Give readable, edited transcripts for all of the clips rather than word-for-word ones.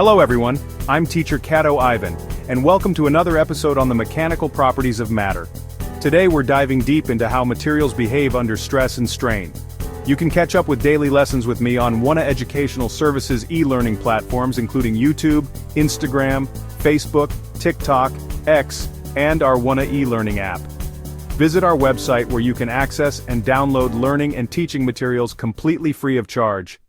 Hello everyone, I'm teacher Cato Ivan, and welcome to another episode on the mechanical properties of matter. Today we're diving deep into how materials behave under stress and strain. You can catch up with daily lessons with me on WANA Educational Services e-learning platforms including YouTube, Instagram, Facebook, TikTok, X, and our WANA e-learning app. Visit our website where you can access and download learning and teaching materials completely free of charge.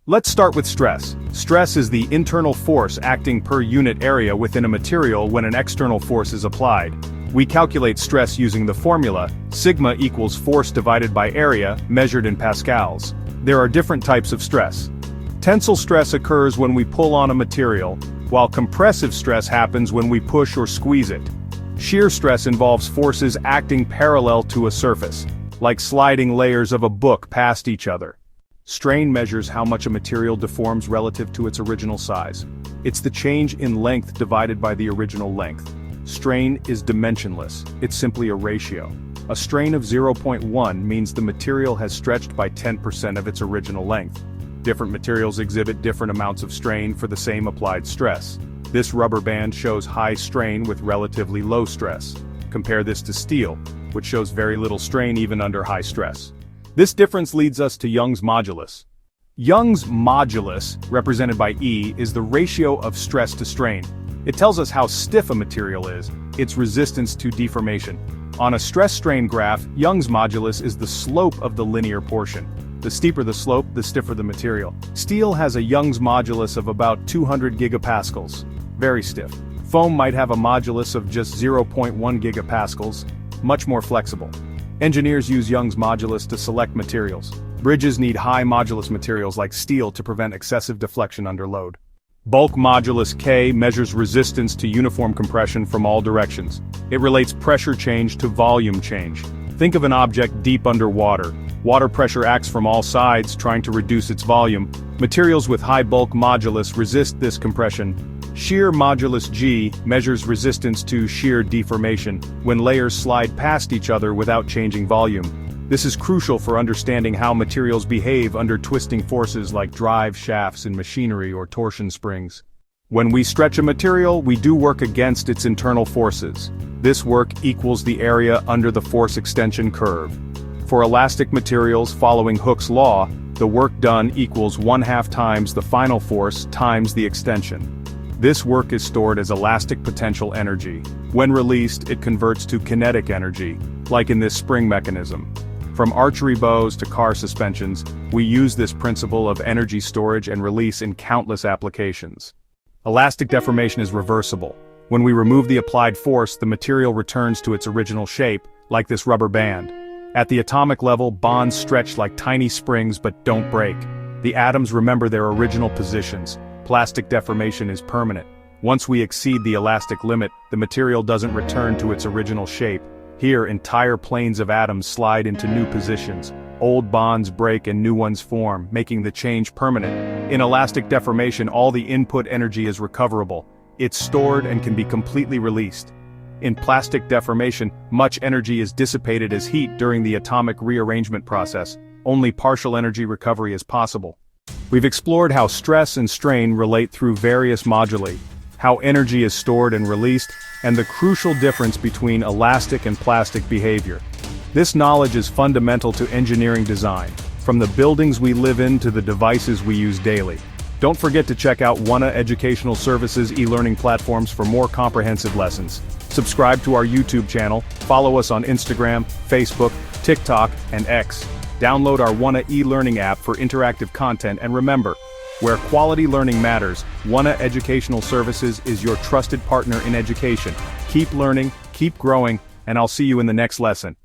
Let's start with stress. Stress is the internal force acting per unit area within a material when an external force is applied. We calculate stress using the formula, sigma equals force divided by area, measured in pascals. There are different types of stress. Tensile stress occurs when we pull on a material, while compressive stress happens when we push or squeeze it. Shear stress involves forces acting parallel to a surface, like sliding layers of a book past each other. Strain measures how much a material deforms relative to its original size. It's the change in length divided by the original length. Strain is dimensionless, it's simply a ratio. A strain of 0.1 means the material has stretched by 10% of its original length. Different materials exhibit different amounts of strain for the same applied stress. This rubber band shows high strain with relatively low stress. Compare this to steel, which shows very little strain even under high stress. This difference leads us to Young's modulus. Young's modulus, represented by E, is the ratio of stress to strain. It tells us how stiff a material is, its resistance to deformation. On a stress-strain graph, Young's modulus is the slope of the linear portion. The steeper the slope, the stiffer the material. Steel has a Young's modulus of about 200 gigapascals. Very stiff. Foam might have a modulus of just 0.1 gigapascals, much more flexible. Engineers use Young's modulus to select materials. Bridges need high modulus materials like steel to prevent excessive deflection under load. Bulk modulus K measures resistance to uniform compression from all directions. It relates pressure change to volume change. Think of an object deep underwater. Water pressure acts from all sides, trying to reduce its volume. Materials with high bulk modulus resist this compression. Shear modulus G measures resistance to shear deformation when layers slide past each other without changing volume. This is crucial for understanding how materials behave under twisting forces like drive shafts in machinery or torsion springs. When we stretch a material, we do work against its internal forces. This work equals the area under the force extension curve. For elastic materials following Hooke's law, the work done equals 1/2 times the final force times the extension. This work is stored as elastic potential energy. When released, it converts to kinetic energy, like in this spring mechanism. From archery bows to car suspensions, we use this principle of energy storage and release in countless applications. Elastic deformation is reversible. When we remove the applied force, the material returns to its original shape, like this rubber band. At the atomic level, bonds stretch like tiny springs but don't break. The atoms remember their original positions. Plastic deformation is permanent. Once we exceed the elastic limit, the material doesn't return to its original shape. Here, entire planes of atoms slide into new positions. Old bonds break and new ones form, making the change permanent. In elastic deformation, all the input energy is recoverable. It's stored and can be completely released. In plastic deformation, much energy is dissipated as heat during the atomic rearrangement process. Only partial energy recovery is possible. We've explored how stress and strain relate through various moduli, how energy is stored and released, and the crucial difference between elastic and plastic behavior. This knowledge is fundamental to engineering design, from the buildings we live in to the devices we use daily. Don't forget to check out WANA Educational Services e-learning platforms for more comprehensive lessons. Subscribe to our YouTube channel, follow us on Instagram, Facebook, TikTok, and X. Download our WANA e-learning app for interactive content, and remember, where quality learning matters, WANA Educational Services is your trusted partner in education. Keep learning, keep growing, and I'll see you in the next lesson.